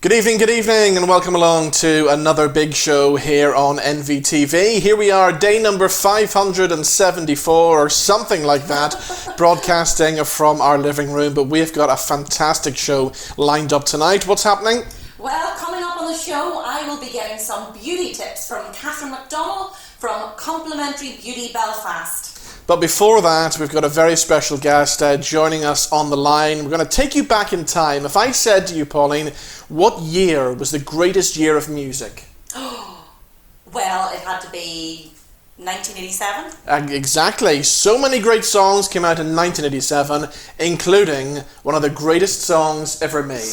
Good evening, and welcome along to another big show here on NVTV. Here we are, day number 574 or something like that, broadcasting from our living room. But we've got a fantastic show lined up tonight. What's happening? Well, coming up on the show, I will be getting some beauty tips from Katharine Mc Donnell from Complementary Beauty Belfast. But before that, we've got a very special guest joining us on the line. We're going to take you back in time. If I said to you, Pauline, what year was the greatest year of music? Well, it had to be 1987. Exactly. So many great songs came out in 1987, including one of the greatest songs ever made.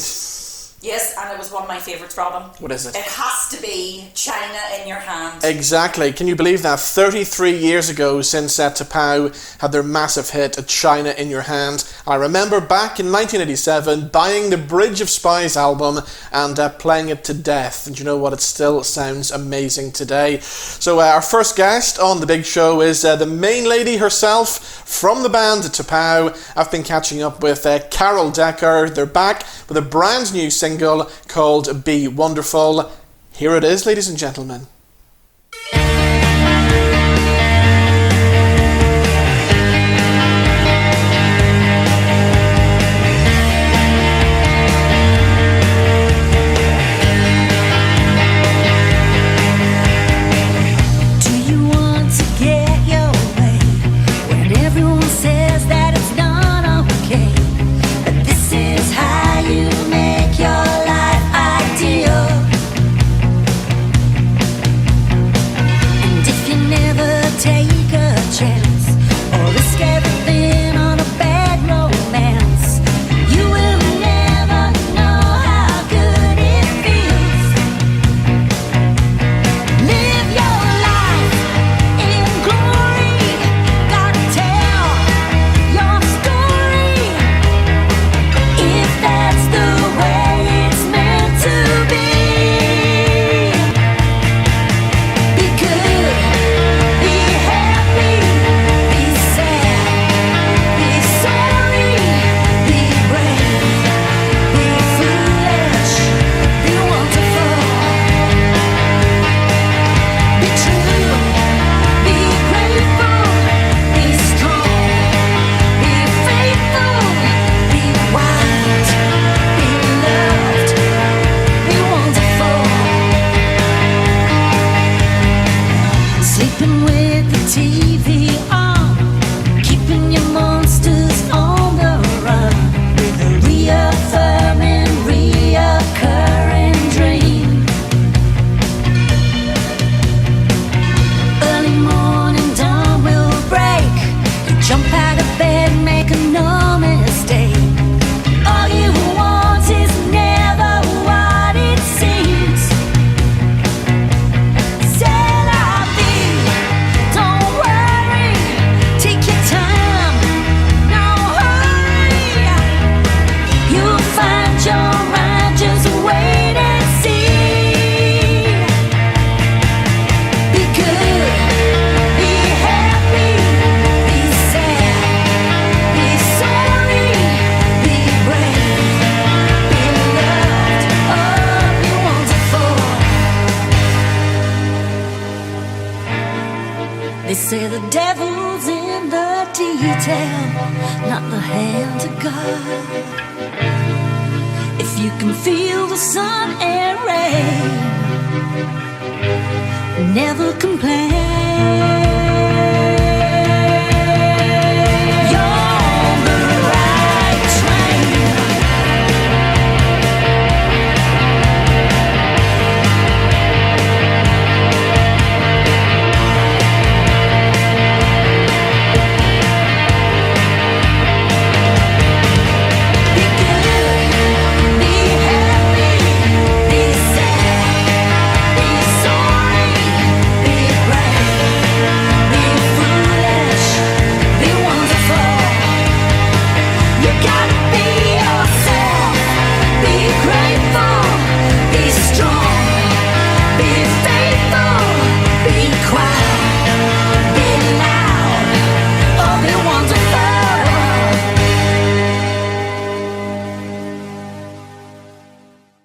Yes, and it was one of my favourites, Robin. What is it? It has to be China in Your Hand. Exactly. Can you believe that? 33 years ago since T'Pau had their massive hit, China in Your Hand. I remember back in 1987 buying the Bridge of Spies album and playing it to death. And you know what? It still sounds amazing today. So our first guest on the big show is the main lady herself from the band T'Pau. I've been catching up with Carol Decker. They're back with a brand new single called Be Wonderful. Here it is, ladies and gentlemen. They say the devil's in the detail, not the hand of God. If you can feel the sun and rain, never complain. Be sad, be sorry, be brave.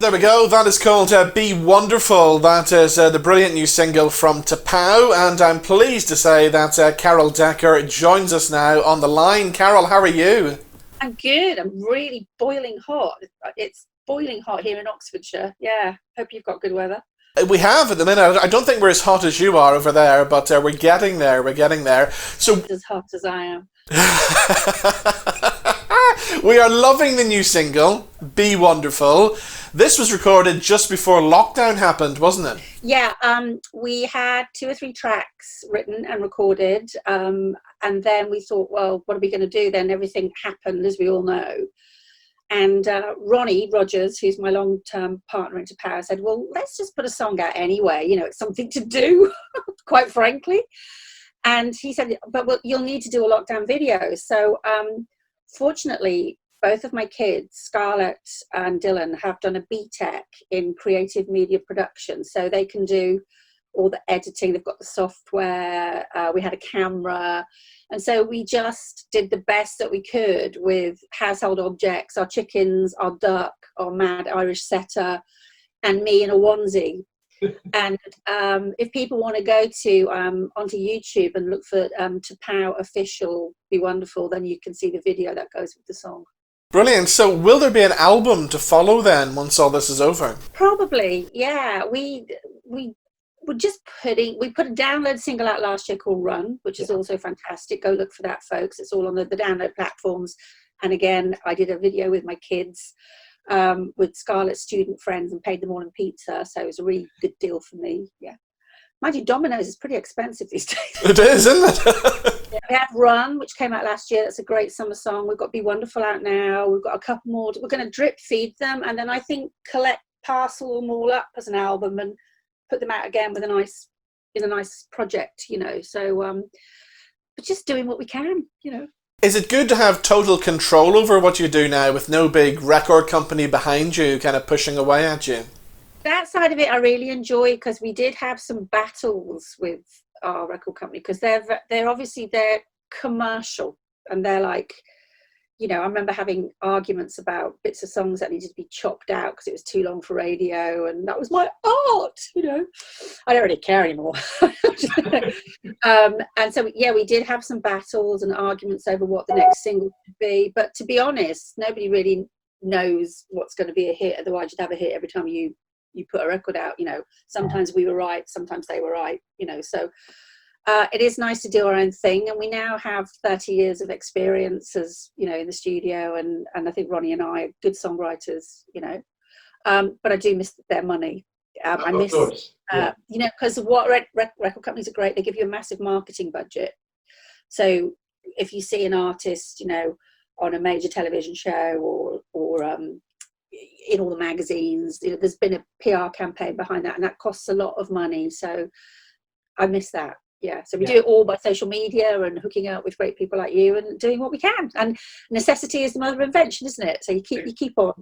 There we go. That is called Be Wonderful. That is the brilliant new single from Tapao. And I'm pleased to say that Carol Decker joins us now on the line. Carol, how are you? I'm good. I'm really boiling hot. It's boiling hot here in Oxfordshire. Yeah. Hope you've got good weather. We have at the minute. I don't think we're as hot as you are over there, but we're getting there. We're getting there. So As hot as I am. we are loving the new single, Be Wonderful. This was recorded just before lockdown happened, wasn't it? Yeah. We had 2 or 3 tracks written and recorded. And then we thought, well, what are we going to do then? Everything happened, as we all know. And Ronnie Rogers, who's my long-term partner in Power, said, well, let's just put a song out anyway. You know, it's something to do, quite frankly. And he said, but you'll need to do a lockdown video. So fortunately, both of my kids, Scarlett and Dylan, have done a BTEC in creative media production. So they can do all the editing. They've got the software. We had a camera. And so we just did the best that we could with household objects, our chickens, our duck, our mad Irish setter, and me in a onesie. And if people want to go to onto YouTube and look for Tapao Official Be Wonderful, then you can see the video that goes with the song. Brilliant. So will there be an album to follow then once all this is over? Probably, yeah. We're just we put a download single out last year called Run, which is also fantastic. Go look for that, folks. It's all on the download platforms. And again, I did a video with my kids, with Scarlett's student friends, and paid them all in pizza. So it was a really good deal for me. Yeah. Mind you, Domino's is pretty expensive these days. It is, isn't it? Yeah, we had Run, which came out last year. That's a great summer song. We've got Be Wonderful out now. We've got a couple more. We're going to drip feed them, and then I think parcel them all up as an album and put them out again with a nice project, you know. So but just doing what we can, you know. Is it good to have total control over what you do now with no big record company behind you kind of pushing away at you? That side of it I really enjoy, because we did have some battles with our record company, because they're obviously they're commercial, and they're like, you know, I remember having arguments about bits of songs that needed to be chopped out because it was too long for radio, and that was my art, you know. I don't really care anymore. And so, yeah, we did have some battles and arguments over what the next single should be. But to be honest, nobody really knows what's going to be a hit. Otherwise, you'd have a hit every time you put a record out, you know. Sometimes we were right, sometimes they were right, you know. So it is nice to do our own thing, and we now have 30 years of experience as, you know, in the studio, and I think Ronnie and I are good songwriters, you know. But I do miss their money. I miss, you know, because what record companies are great, they give you a massive marketing budget. So if you see an artist, you know, on a major television show or in all the magazines, you know, there's been a PR campaign behind that, and that costs a lot of money. So I miss that. Yeah, so we do it all by social media and hooking up with great people like you and doing what we can. And necessity is the mother of invention, isn't it? So you keep on.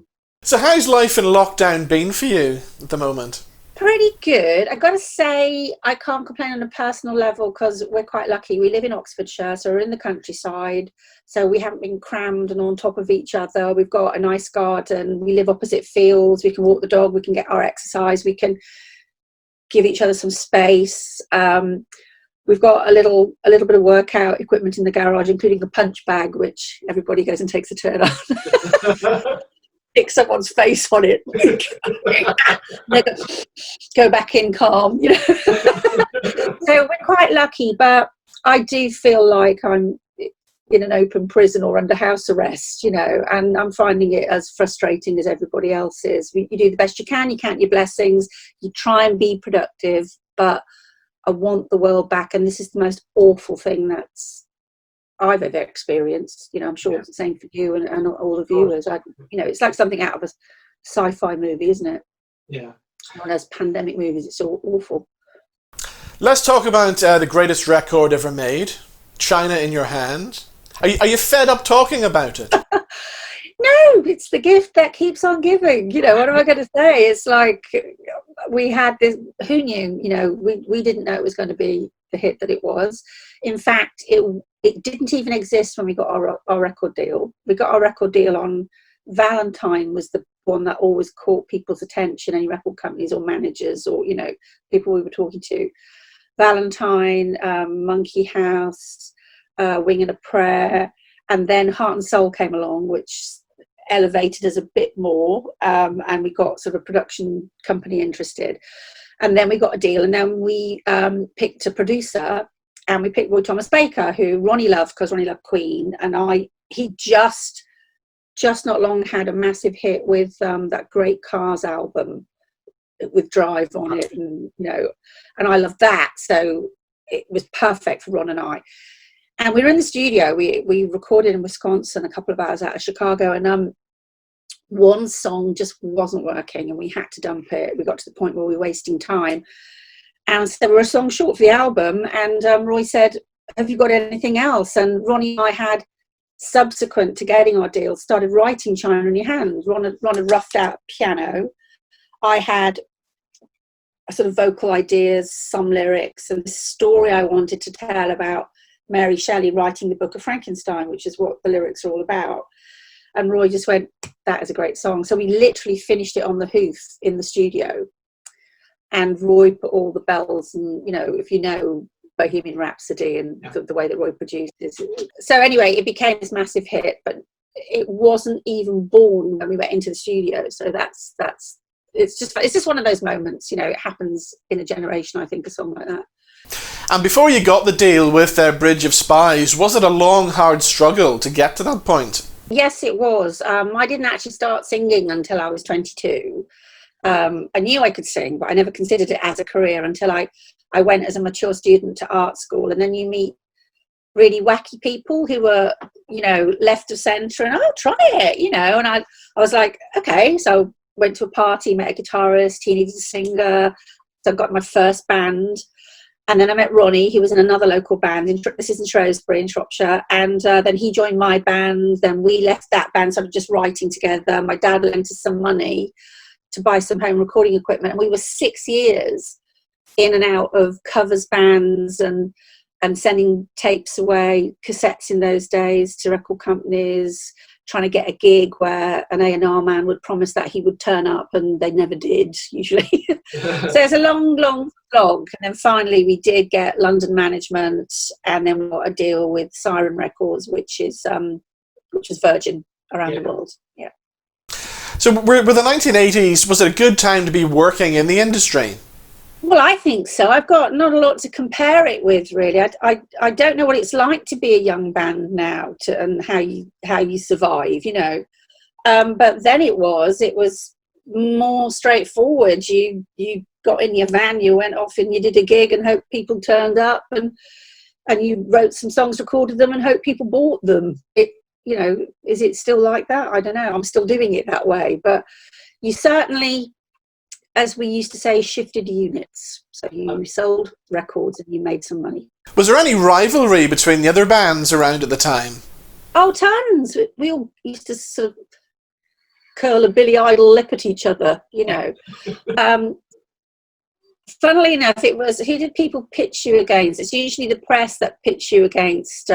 So how's life in lockdown been for you at the moment? Pretty good. I got to say, I can't complain on a personal level, because we're quite lucky. We live in Oxfordshire, so we're in the countryside. So we haven't been crammed and on top of each other. We've got a nice garden. We live opposite fields. We can walk the dog. We can get our exercise. We can give each other some space. We've got a little bit of workout equipment in the garage, including a punch bag, which everybody goes and takes a turn on. Stick someone's face on it. Go back in calm, you know. So we're quite lucky, but I do feel like I'm in an open prison or under house arrest, you know, and I'm finding it as frustrating as everybody else is. You do the best you can, you count your blessings, you try and be productive, but I want the world back, and this is the most awful thing that's I've ever experienced. You know, I'm sure it's the same for you and all the viewers. You know, it's like something out of a sci-fi movie, isn't it? Yeah. One of those pandemic movies. It's all awful. Let's talk about the greatest record ever made, China in Your Hand. Are you fed up talking about it? No, it's the gift that keeps on giving. You know, what am I going to say? It's like we had this, who knew, you know, we didn't know it was going to be the hit that it was. In fact, it didn't even exist when we got our record deal. We got our record deal on Valentine was the one that always caught people's attention, any record companies or managers or, you know, people we were talking to. Valentine, Monkey House, Wing and a Prayer, and then Heart and Soul came along, which elevated us a bit more, and we got sort of production company interested, and then we got a deal, and then we picked a producer, and we picked Roy Thomas Baker, who Ronnie loved because Ronnie loved Queen, and he just not long had a massive hit with that great Cars album with Drive on it, and you know, and I loved that, so it was perfect for Ron and I. And we were in the studio. We recorded in Wisconsin, a couple of hours out of Chicago, and one song just wasn't working, and we had to dump it. We got to the point where we were wasting time, and so we were a song short for the album. And Roy said, "Have you got anything else?" And Ronnie and I had, subsequent to getting our deal, started writing China in Your Hand. Ron had roughed out piano. I had a sort of vocal ideas, some lyrics, and the story I wanted to tell about Mary Shelley writing the Book of Frankenstein, which is what the lyrics are all about. And Roy just went, "That is a great song." So we literally finished it on the hoof in the studio. And Roy put all the bells, and, you know, if you know Bohemian Rhapsody and the way that Roy produces. So anyway, it became this massive hit, but it wasn't even born when we went into the studio. So it's just one of those moments, you know, it happens in a generation, I think, a song like that. And before you got the deal with Bridge of Spies, was it a long, hard struggle to get to that point? Yes, it was. I didn't actually start singing until I was 22. I knew I could sing, but I never considered it as a career until I went as a mature student to art school. And then you meet really wacky people who were, you know, left of centre, and try it, you know. And I was like, okay. So went to a party, met a guitarist, he needed a singer. So I got my first band. And then I met Ronnie, who was in another local band. This is in Shrewsbury in Shropshire. And then he joined my band. Then we left that band, started just writing together. My dad lent us some money to buy some home recording equipment. And we were 6 years in and out of covers bands and sending tapes away, cassettes in those days, to record companies, trying to get a gig where an A&R man would promise that he would turn up, and they never did, usually. So it's a long, long slog. And then finally we did get London management, and then we got a deal with Siren Records, which is Virgin around the world. Yeah. So with the 1980s, was it a good time to be working in the industry? Well, I think so. I've got not a lot to compare it with, really. I don't know what it's like to be a young band now, and how you survive, you know. But then it was more straightforward. You got in your van, you went off and you did a gig and hoped people turned up, and you wrote some songs, recorded them, and hoped people bought them. You know, is it still like that? I don't know. I'm still doing it that way, but you certainly, as we used to say, shifted units. So you sold records and you made some money. Was there any rivalry between the other bands around at the time? Oh, tons. We all used to sort of curl a Billy Idol lip at each other, you know. Funnily enough, it was, who did people pitch you against? It's usually the press that pitch you against.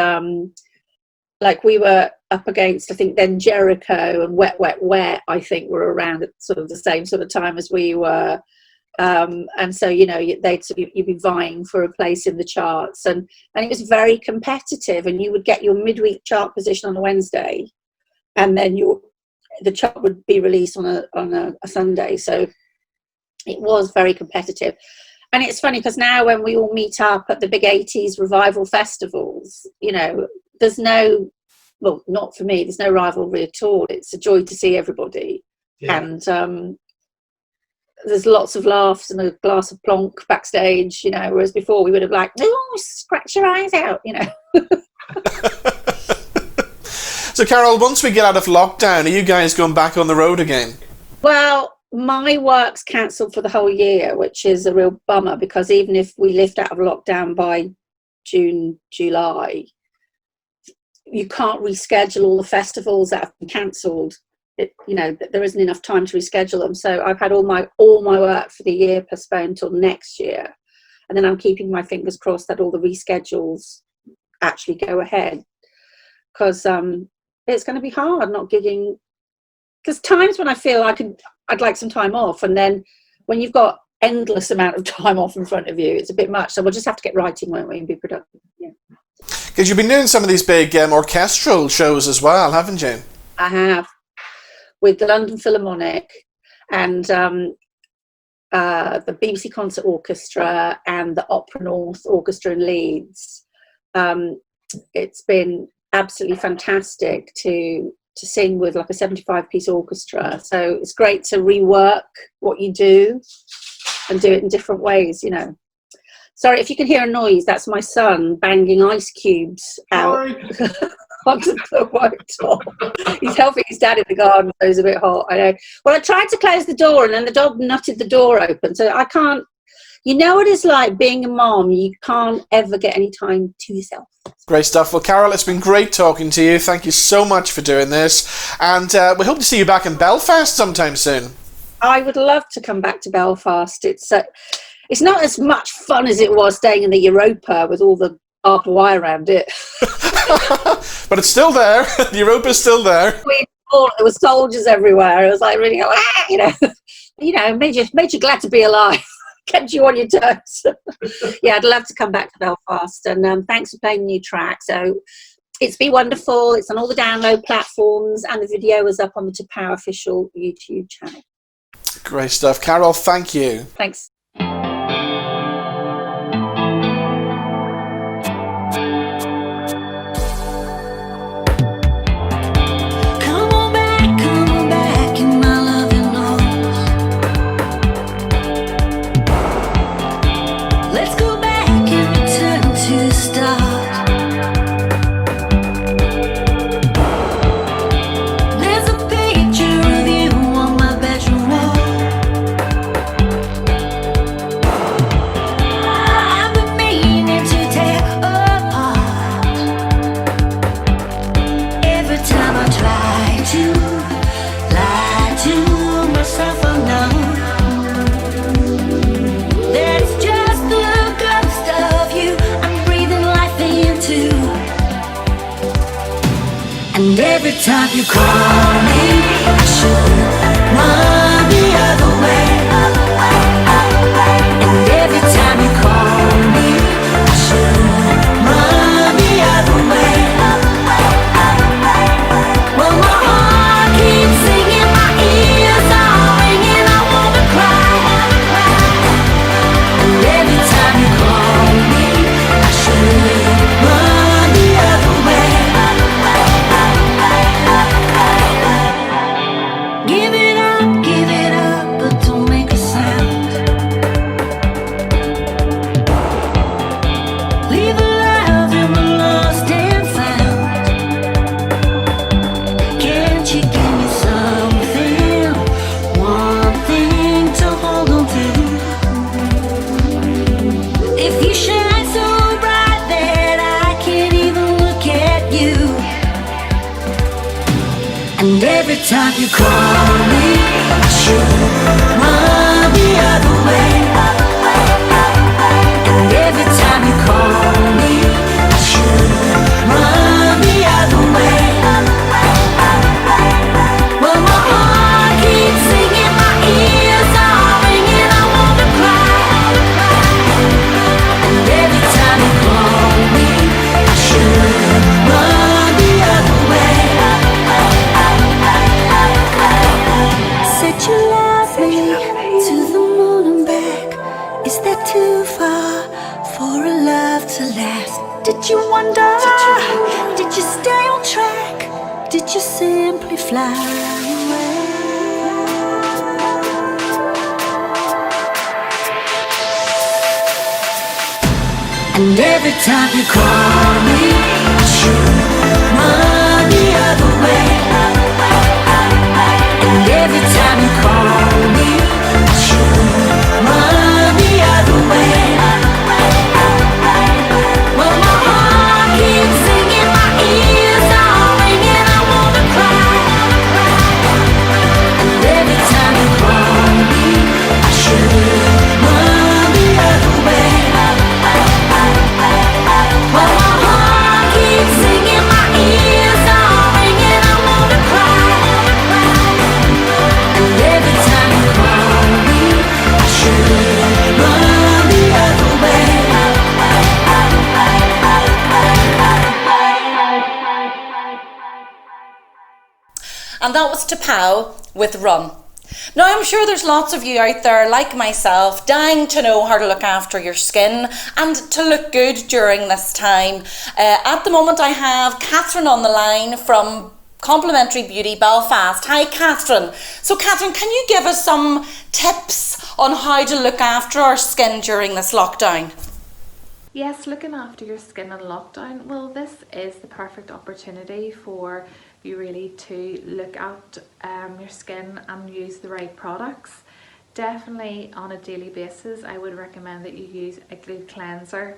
Like we were up against, I think then Jericho and Wet, Wet, Wet, I think, were around at sort of the same sort of time as we were. And so, you know, you'd be vying for a place in the charts. And it was very competitive, and you would get your midweek chart position on a Wednesday, and then the chart would be released on a Sunday. So it was very competitive. And it's funny because now when we all meet up at the big 80s revival festivals, you know, there's no, well, not for me, there's no rivalry at all. It's a joy to see everybody. Yeah. And there's lots of laughs and a glass of plonk backstage, you know, whereas before we would have like, oh, scratch your eyes out, you know. So, Carol, once we get out of lockdown, are you guys going back on the road again? Well, my work's cancelled for the whole year, which is a real bummer, because even if we lift out of lockdown by June, July, you can't reschedule all the festivals that have been cancelled. You know, there isn't enough time to reschedule them. So I've had all my work for the year postponed till next year, and then I'm keeping my fingers crossed that all the reschedules actually go ahead, because it's going to be hard not gigging There's times when I feel I'd like some time off, and then when you've got endless amount of time off in front of you, it's a bit much. So we'll just have to get writing, won't we, and be productive. Yeah. Because you've been doing some of these big orchestral shows as well, haven't you? I have, with the London Philharmonic and the BBC Concert Orchestra and the Opera North Orchestra in Leeds. It's been absolutely fantastic to sing with like a 75-piece orchestra. So it's great to rework what you do and do it in different ways, you know. Sorry, if you can hear a noise, that's my son banging ice cubes out onto the worktop. He's helping his dad in the garden, so it's a bit hot, I know. Well, I tried to close the door and then the dog nutted the door open, so I can't, you know what it's like being a mom, you can't ever get any time to yourself. Great stuff. Well, Carol, it's been great talking to you. Thank you so much for doing this. And we hope to see you back in Belfast sometime soon. I would love to come back to Belfast. It's not as much fun as it was staying in the Europa with all the barbed wire around it. But it's still there. The Europa's still there. There were soldiers everywhere. It was like really, made you glad to be alive. Kept you on your toes. Yeah, I'd love to come back to Belfast, and thanks for playing the new track. So it's been wonderful. It's on all the download platforms, and the video is up on the To Power official YouTube channel. Great stuff. Carol, thank you. Thanks. And every time you call me, I should run the other way. And every time you call me, I should run the other way. Well, my heart keeps singing, my ears are ringing, I wanna cry. And every time you call me, I should run the other way. Give it up, but don't make a sound. Leave a love in the lost and found. Can't you give me something, one thing to hold on to? If you shine so bright that I can't even look at you. And every time you call me, I should run the other way. And every time you call me, I should run the other way. Well, my heart keeps singing, my ears are ringing, I wanna cry. And every time you call me, I should run the other way. Said you love me to the moon and back. Is that too far for a love to last? Did you wonder? Did you stay on track? Did you simply fly away? And every time you call me, I should run the other way. And every time you call me, I should run the other way. Well, my heart keeps singing, my ears are ringing, I wanna cry. And every time you call me, I should run the other way. Well, my heart keeps singing, my ears are ringing, I wanna cry. that was to Pow with Run. Now, I'm sure there's lots of you out there, like myself, dying to know how to look after your skin and to look good during this time. At the moment, I have Katharine on the line from Complementary Beauty Belfast. Hi, Katharine. So, Katharine, can you give us some tips on how to look after our skin during this lockdown? Yes, looking after your skin in lockdown, well, this is the perfect opportunity for you really to look at your skin and use the right products. Definitely on a daily basis, I would recommend that you use a good cleanser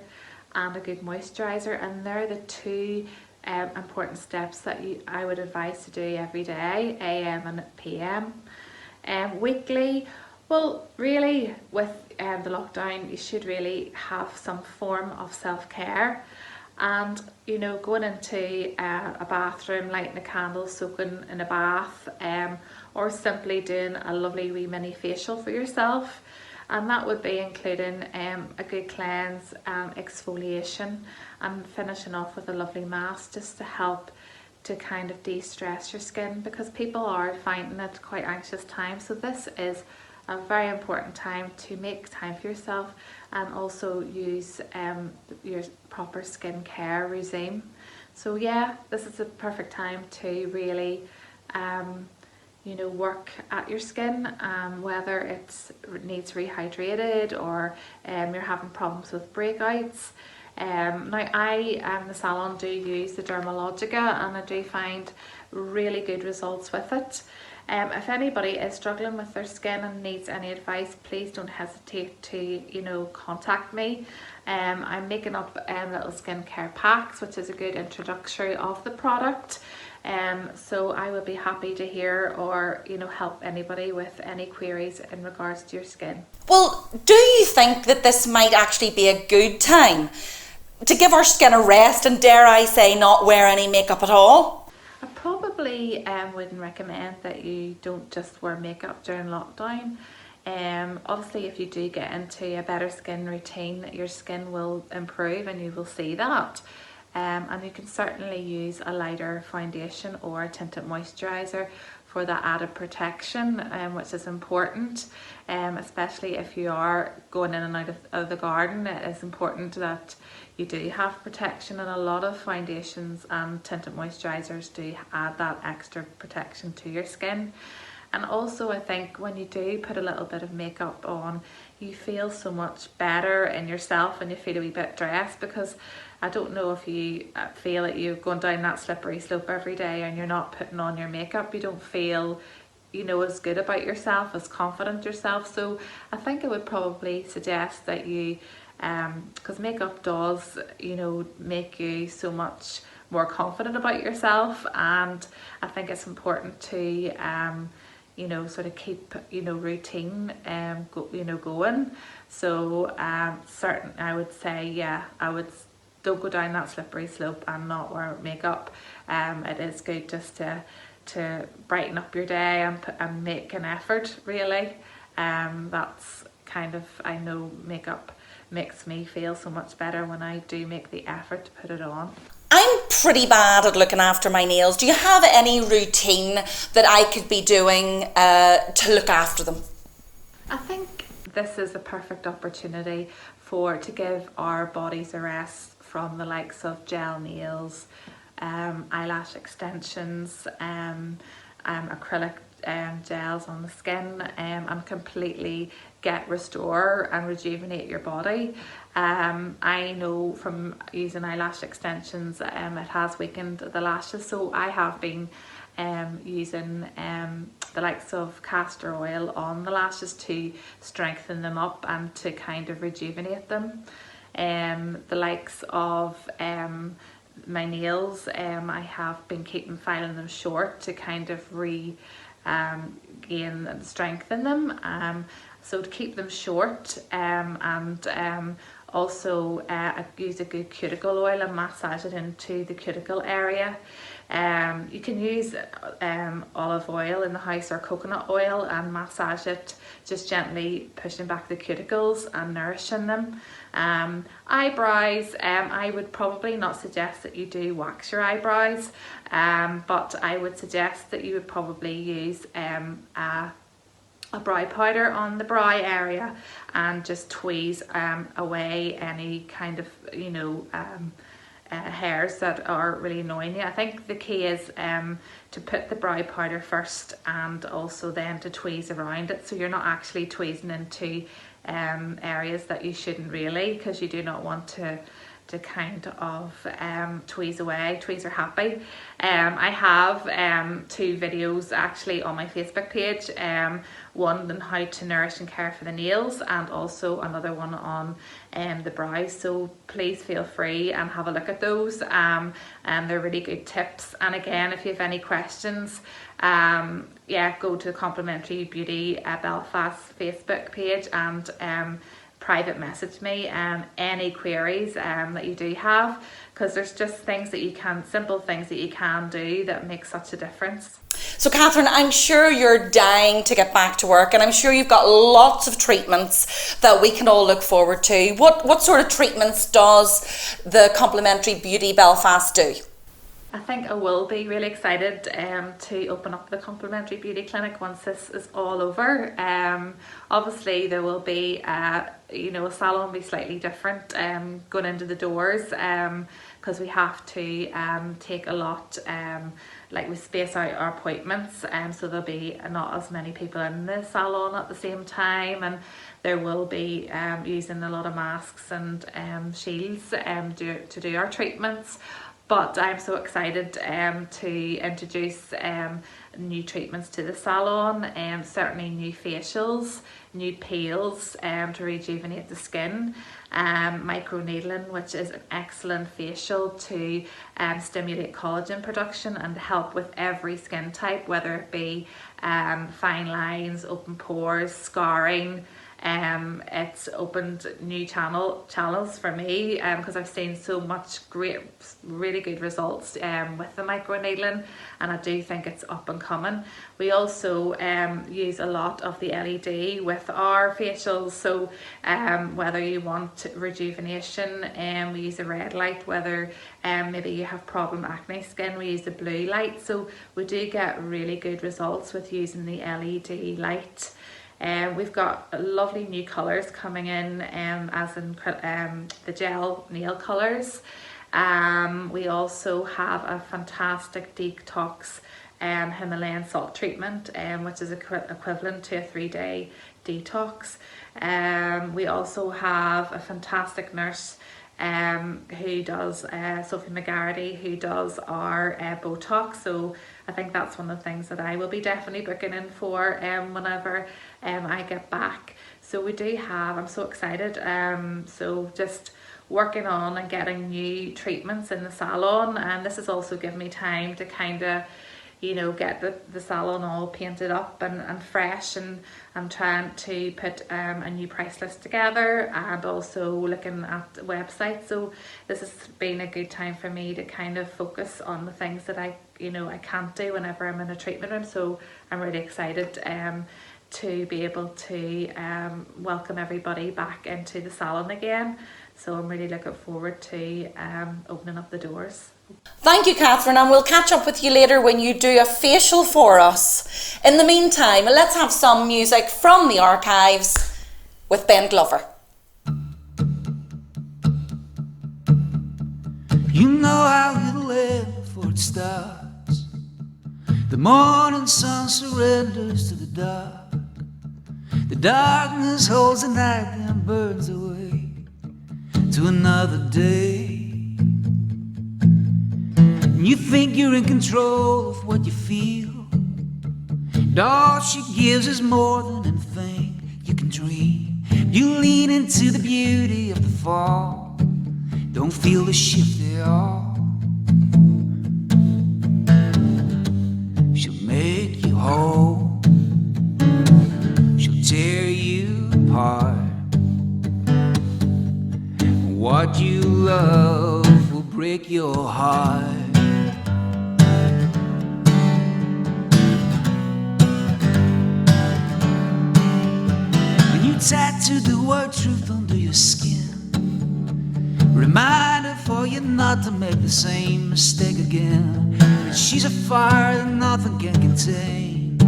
and a good moisturiser, and they're the two important steps that I would advise to do every day, AM and PM. Weekly, well, really with the lockdown, you should really have some form of self-care. And you know, going into a bathroom, lighting a candle, soaking in a bath, or simply doing a lovely wee mini facial for yourself, and that would be including a good cleanse, exfoliation, and finishing off with a lovely mask just to help to kind of de-stress your skin, because people are finding it quite anxious time. So this is a very important time to make time for yourself and also use your proper skincare regime. So yeah, this is a perfect time to really you know, work at your skin, whether it needs rehydrated or you're having problems with breakouts. Now I the salon do use the Dermalogica, and I do find really good results with it. If anybody is struggling with their skin and needs any advice, please don't hesitate to, you know, contact me. I'm making up little skincare packs, which is a good introductory of the product. So I would be happy to hear or, you know, help anybody with any queries in regards to your skin. Well, do you think that this might actually be a good time to give our skin a rest and, dare I say, not wear any makeup at all? I probably wouldn't recommend that you don't just wear makeup during lockdown. Obviously, if you do get into a better skin routine, your skin will improve and you will see that. And you can certainly use a lighter foundation or a tinted moisturiser for that added protection, which is important, especially if you are going in and out of the garden. It is important that you do have protection, and a lot of foundations and tinted moisturisers do add that extra protection to your skin. And also, I think when you do put a little bit of makeup on, you feel so much better in yourself and you feel a wee bit dressed, because I don't know if you feel that you're going down that slippery slope every day and you're not putting on your makeup, you don't feel, you know, as good about yourself, as confident yourself. So I think I would probably suggest that you, because makeup does, you know, make you so much more confident about yourself, and I think it's important to you know, sort of keep, you know, routine going. So certain, I would say, yeah, don't go down that slippery slope and not wear makeup. It is good just to brighten up your day and make an effort, really. That's kind of, I know makeup makes me feel so much better when I do make the effort to put it on. I'm pretty bad at looking after my nails. Do you have any routine that I could be doing to look after them? I think this is a perfect opportunity to give our bodies a rest from the likes of gel nails, eyelash extensions, acrylic gels on the skin, and completely restore and rejuvenate your body. I know from using eyelash extensions, it has weakened the lashes, so I have been using the likes of castor oil on the lashes to strengthen them up and to kind of rejuvenate them. The likes of my nails, I have been filing them short to kind of gain and strengthen them. So to keep them short, and also use a good cuticle oil and massage it into the cuticle area. You can use olive oil in the house or coconut oil and massage it, just gently pushing back the cuticles and nourishing them. Eyebrows, I would probably not suggest that you do wax your eyebrows, but I would suggest that you would probably use a brow powder on the brow area and just tweeze away any kind of, you know, hairs that are really annoying you. I think the key is to put the brow powder first and also then to tweeze around it, so you're not actually tweezing into areas that you shouldn't really, because you do not want to kind of tweeze away. Tweeze are happy. I have 2 videos actually on my Facebook page, one on how to nourish and care for the nails, and also another one on the brows, so please feel free and have a look at those. And they're really good tips. And again, if you have any questions, yeah, go to the Complementary Beauty Belfast Facebook page and private message me any queries that you do have, because there's just things that you can, simple things that you can do that make such a difference. So Katharine, I'm sure you're dying to get back to work, and I'm sure you've got lots of treatments that we can all look forward to. What sort of treatments does the Complementary Beauty Belfast do? I think I will be really excited to open up the Complementary Beauty Clinic once this is all over. Obviously there will be, you know, a salon will be slightly different going into the doors, because we have to take a lot, like we space out our appointments, so there'll be not as many people in the salon at the same time, and there will be using a lot of masks and shields to do our treatments. But I'm so excited to introduce new treatments to the salon, certainly new facials, new peels to rejuvenate the skin, microneedling, which is an excellent facial to stimulate collagen production and help with every skin type, whether it be fine lines, open pores, scarring. It's opened new channels for me, because I've seen so much really good results with the microneedling, and I do think it's up and coming. We also use a lot of the LED with our facials, so whether you want rejuvenation, we use a red light. Whether maybe you have problem acne skin, we use the blue light. So we do get really good results with using the LED light. We've got lovely new colours coming in, as in the gel nail colours. We also have a fantastic detox Himalayan salt treatment, which is equivalent to a 3-day detox. We also have a fantastic nurse who does, Sophie McGarity, who does our Botox. So I think that's one of the things that I will be definitely booking in for whenever I get back. So we do have, I'm so excited, so just working on and getting new treatments in the salon, and this has also given me time to kind of, you know, get the salon all painted up and fresh, and I'm trying to put a new price list together and also looking at the website. So this has been a good time for me to kind of focus on the things that I can't do whenever I'm in a treatment room. So I'm really excited to be able to welcome everybody back into the salon again. So I'm really looking forward to opening up the doors. Thank you, Katharine, and we'll catch up with you later when you do a facial for us. In the meantime, let's have some music from the archives with Ben Glover. You know how you live before it starts. The morning sun surrenders to the dark. The darkness holds the night and burns away to another day. And you think you're in control of what you feel, and all she gives is more than anything you can dream. You lean into the beauty of the fall, don't feel the shift at all. She'll make you whole, she'll tear you apart. What you love will break your heart. tattooed the word truth under your skin. Reminder for you not to make the same mistake again. But she's a fire that nothing can contain,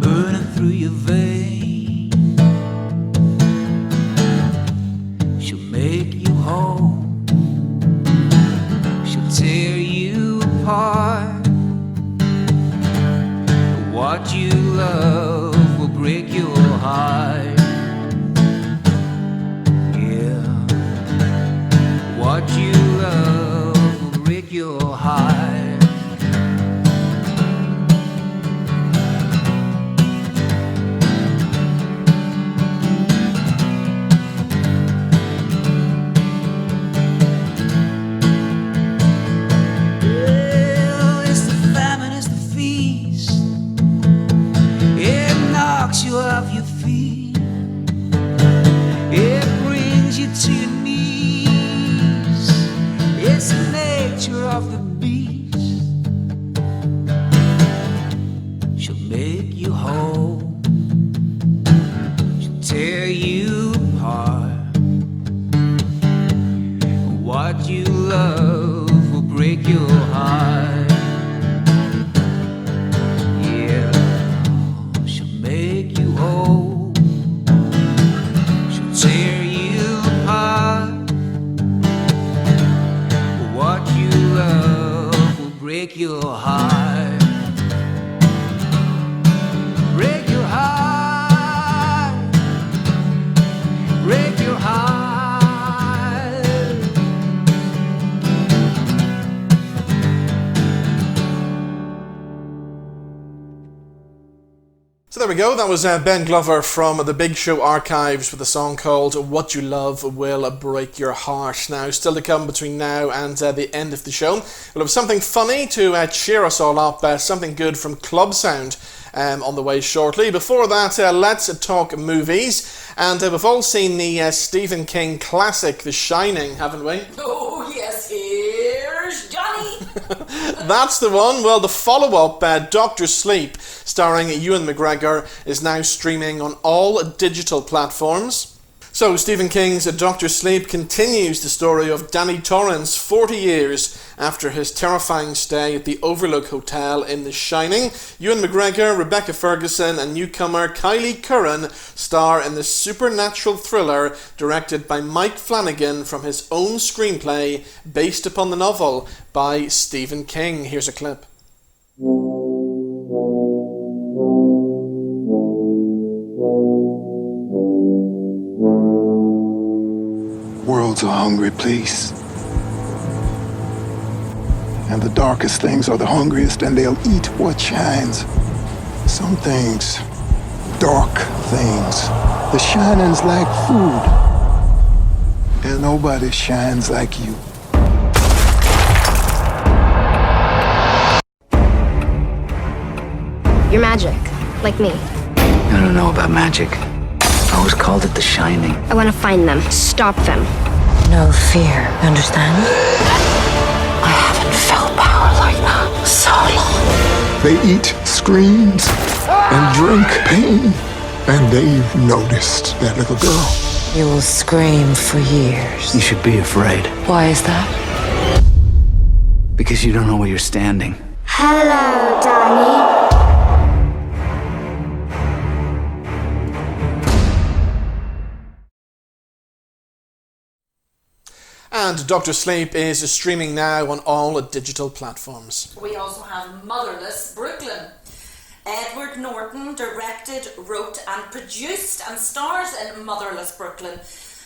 burning through your veins. She'll make you whole, she'll tear you apart. What you love will break your heart. What you love will break your heart. Well, it's the famine, it's the feast. It knocks you off your feet. It brings you to your knees. It's the nature of the beast. She'll make you whole, she'll tear you apart. What you love will break your heart. Yeah, she'll make you whole, she'll tear you apart. What you love will break your heart. Break your heart. Break your heart. So there we go, that was Ben Glover from the Big Show archives with a song called What You Love Will Break Your Heart. Now, still to come between now and the end of the show, we'll have something funny to cheer us all up, something good from Clubsound on the way shortly. Before that, let's talk movies. And we've all seen the Stephen King classic, The Shining, haven't we? Oh, yes, here's Johnny. That's the one. Well, the follow-up, Dr. Sleep, starring Ewan McGregor, is now streaming on all digital platforms. So, Stephen King's Dr. Sleep continues the story of Danny Torrance 40 years after his terrifying stay at the Overlook Hotel in The Shining. Ewan McGregor, Rebecca Ferguson and newcomer Kylie Curran star in the supernatural thriller directed by Mike Flanagan from his own screenplay based upon the novel by Stephen King. Here's a clip. World's a hungry place. And the darkest things are the hungriest, and they'll eat what shines. Some things, dark things, the shining's like food. And nobody shines like you. You're magic, like me. I don't know about magic. I always called it The Shining. I want to find them, stop them. No fear, you understand? I haven't felt power like that so long. They eat screams and drink pain. And they've noticed that little girl. You will scream for years. You should be afraid. Why is that? Because you don't know where you're standing. Hello, Danny. And Dr. Sleep is streaming now on all digital platforms. We also have Motherless Brooklyn. Edward Norton directed, wrote and produced and stars in Motherless Brooklyn.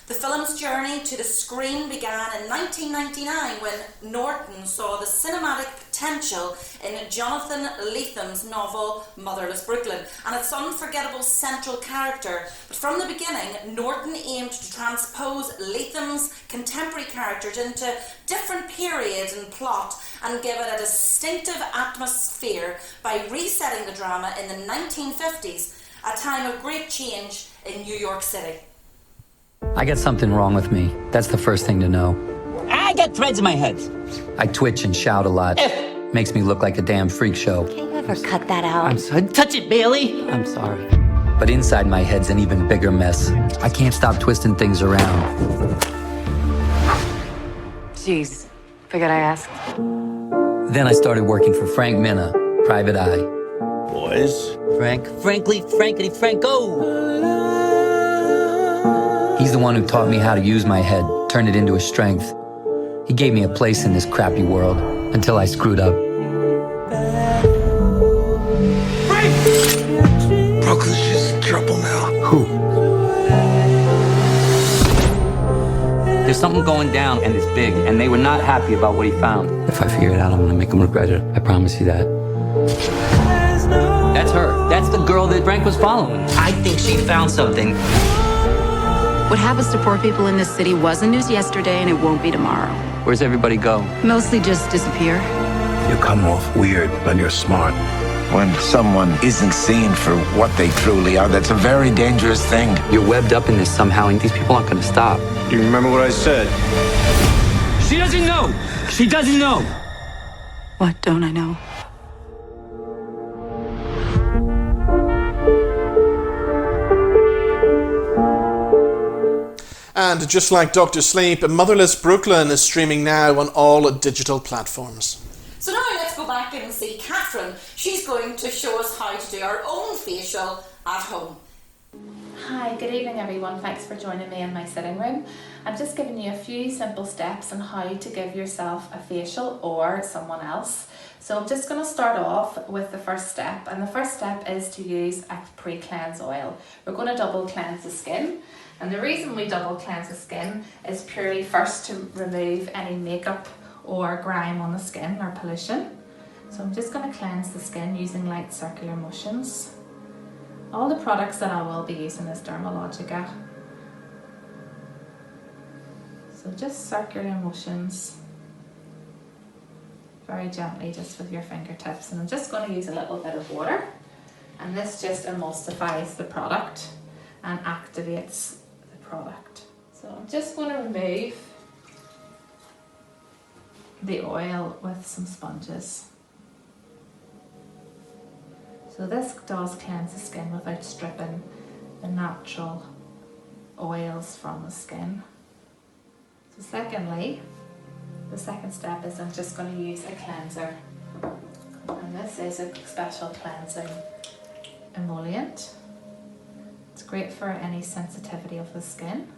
The film's journey to the screen began in 1999 when Norton saw the cinematic potential in Jonathan Letham's novel Motherless Brooklyn and its unforgettable central character. But from the beginning, Norton aimed to transpose Letham's contemporary characters into different periods and plot and give it a distinctive atmosphere by resetting the drama in the 1950s, a time of great change in New York City. I got something wrong with me. That's the first thing to know. I got threads in my head. I twitch and shout a lot. Makes me look like a damn freak show. Can you ever cut that out? I'm sorry. Touch it, Bailey. I'm sorry. But inside my head's an even bigger mess. I can't stop twisting things around. Jeez, figured I asked. Then I started working for Frank Minna, Private Eye. Boys. Frankly, Franco. He's the one who taught me how to use my head, turn it into a strength. He gave me a place in this crappy world until I screwed up. Brooklyn's just in trouble now. Who? There's something going down, and it's big, and they were not happy about what he found. If I figure it out, I'm gonna make him regret it. I promise you that. That's her. That's the girl that Frank was following. I think she found something. What happens to poor people in this city wasn't news yesterday, and it won't be tomorrow. Where's everybody go? Mostly just disappear. You come off weird, but you're smart. When someone isn't seen for what they truly are, that's a very dangerous thing. You're webbed up in this somehow, and these people aren't gonna stop. Do you remember what I said? She doesn't know. She doesn't know. What don't I know? And just like Dr. Sleep, Motherless Brooklyn is streaming now on all digital platforms. So now let's go back and see Katharine. She's going to show us how to do our own facial at home. Hi, good evening everyone. Thanks for joining me in my sitting room. I'm just giving you a few simple steps on how to give yourself a facial or someone else. So I'm just going to start off with the first step, and the first step is to use a pre-cleanse oil. We're going to double cleanse the skin, and the reason we double cleanse the skin is purely first to remove any makeup or grime on the skin or pollution. So I'm just going to cleanse the skin using light circular motions. All the products that I will be using is Dermalogica. So just circular motions, very gently just with your fingertips. And I'm just going to use a little bit of water, and this just emulsifies the product and activates the product. So I'm just going to remove the oil with some sponges. So this does cleanse the skin without stripping the natural oils from the skin. So secondly, the second step is I'm just going to use a cleanser. And this is a special cleansing emollient. It's great for any sensitivity of the skin.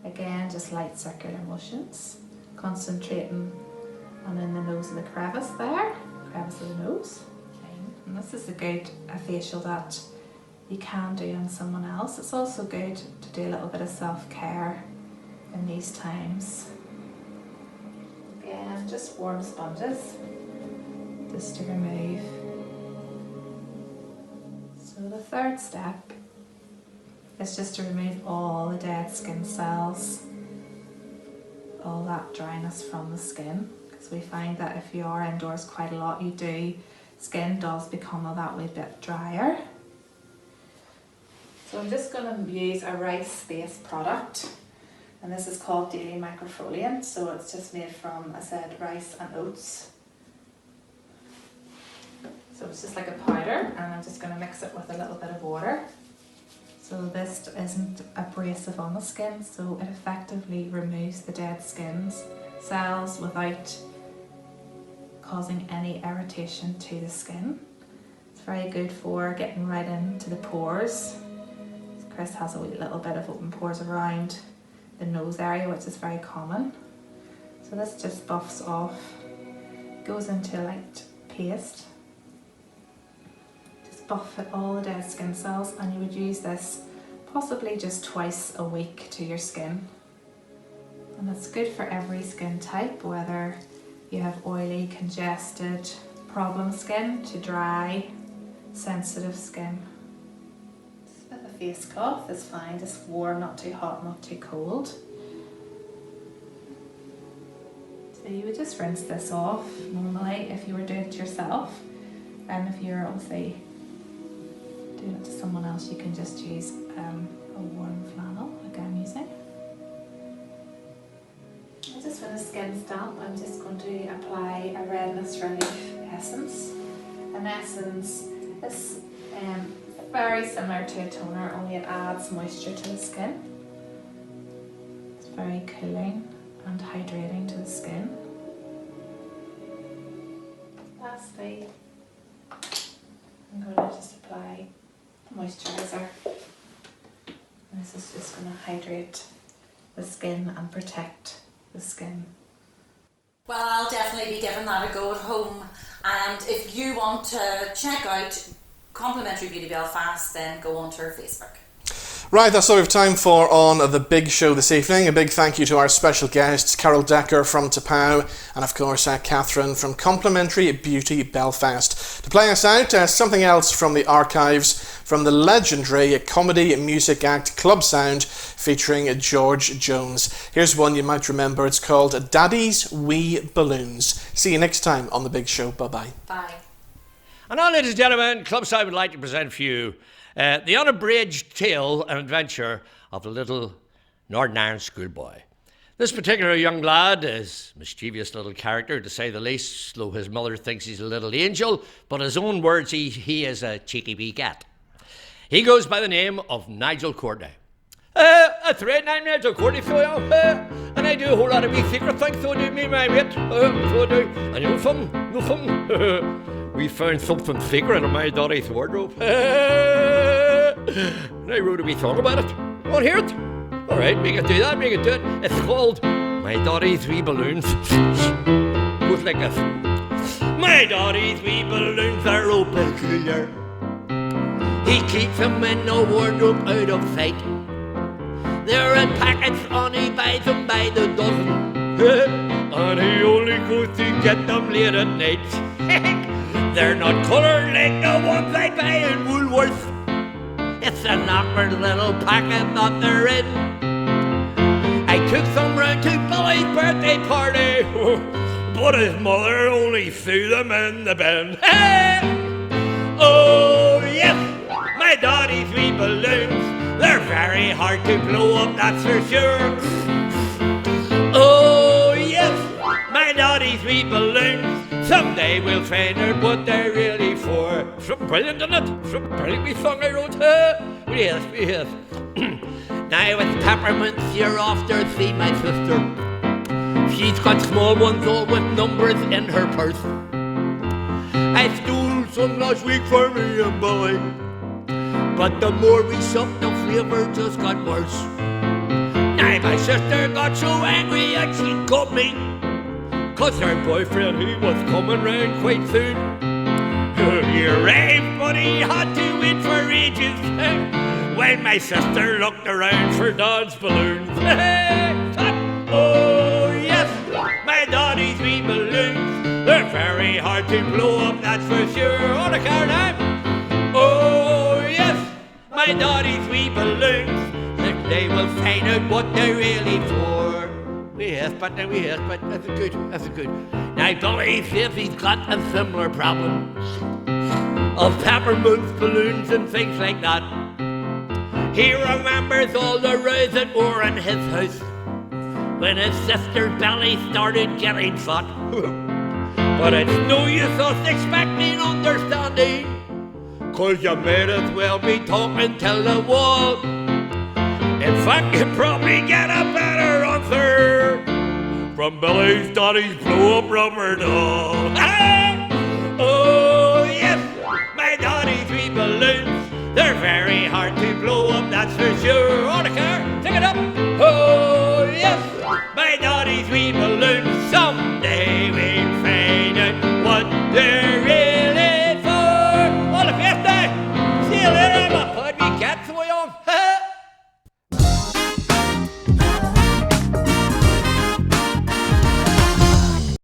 Again, just light circular motions, concentrating on in the nose of the crevice there, crevice of the nose. And this is a good facial that you can do on someone else. It's also good to do a little bit of self-care in these times. Again, just warm sponges, just to remove. So the third step is just to remove all the dead skin cells, all that dryness from the skin, because we find that if you are indoors quite a lot, skin does become a that wee bit drier. So I'm just going to use a rice-based product, and this is called Daily Microfoliant. So it's just made from, I said, rice and oats. So it's just like a powder, and I'm just going to mix it with a little bit of water. So this isn't abrasive on the skin, so it effectively removes the dead skin cells without causing any irritation to the skin. It's very good for getting right into the pores. Chris has a wee little bit of open pores around the nose area, which is very common. So this just buffs off, goes into a light paste. Just buff it all the dead skin cells, and you would use this possibly just twice a week to your skin. And it's good for every skin type, whether you have oily, congested, problem skin to dry, sensitive skin. Just with a face cloth is fine, just warm, not too hot, not too cold. So you would just rinse this off normally if you were doing it yourself, and if you're obviously doing it to someone else, you can just use a warm flannel like I'm using. Just for the skin stamp, I'm just going to apply a redness relief essence. An essence, this very similar to a toner, only it adds moisture to the skin. It's very cooling and hydrating to the skin. Lastly, I'm going to just apply the moisturiser. And this is just going to hydrate the skin and protect the skin. Well, I'll definitely be giving that a go at home. And if you want to check out Complementary Beauty Belfast, then go onto her Facebook. Right, that's all we have time for on The Big Show this evening. A big thank you to our special guests, Carol Decker from Tapau, and of course Katharine from Complementary Beauty Belfast. To play us out, something else from the archives from the legendary comedy music act Clubsound, featuring George Jones. Here's one you might remember. It's called Daddy's Wee Balloons. See you next time on The Big Show. Bye-bye. Bye. And now, ladies and gentlemen, Clubsound would like to present for you the unabridged tale and adventure of a little Northern Ireland schoolboy. This particular young lad is a mischievous little character, to say the least, though his mother thinks he's a little angel, but his own words, he is a cheeky wee cat. He goes by the name of Nigel Courtney. That's right, I'm Nigel Courtney, so and I do a whole lot of wee secret things, so do me, my mate, so do. And you know something? We found something secret in my daughter's wardrobe. And I wrote a wee song about it. You want to hear it? All right, we can do that, we can do it. It's called My Daughter's Wee Balloons. Goes like this. My daughter's wee balloons are all peculiar. He keeps them in a wardrobe out of sight. They're in packets and he buys them by the dozen. And he only goes to get them late at night. They're not coloured like the ones I buy in Woolworths. It's an awkward little packet that they're in. I took some round to Billy's birthday party, but his mother only threw them in the bin. Oh yes, my daughter's wee balloons, they're very hard to blow up, that's for sure. Oh yes, my daughter's wee balloons, someday we'll find out what they're really for. Something brilliant, isn't it? Something brilliant wee song I wrote. Yes. Now with peppermints you're off to see my sister. She's got small ones all with numbers in her purse. I stole some last week for me and Billy, but the more we supped the flavour just got worse. Now my sister got so angry that she got me, 'cause her boyfriend, he was coming round quite soon. He arrived, but he had to wait for ages when my sister looked around for Dad's balloons. Oh yes, my daddy's wee balloons, they're very hard to blow up, that's for sure. On the car now. Oh yes, my daddy's wee balloons, they will find out what they're really for. Yes, but that's good. Now Billy says he's got a similar problem of peppermints, balloons and things like that. He remembers all the rows that were in his house when his sister's belly started getting fat. But it's no use us expecting understanding, 'cause you might as well be talking to the wall. In fact, you probably get a better answer from Billy's daddy's blow-up rubber doll. Hey!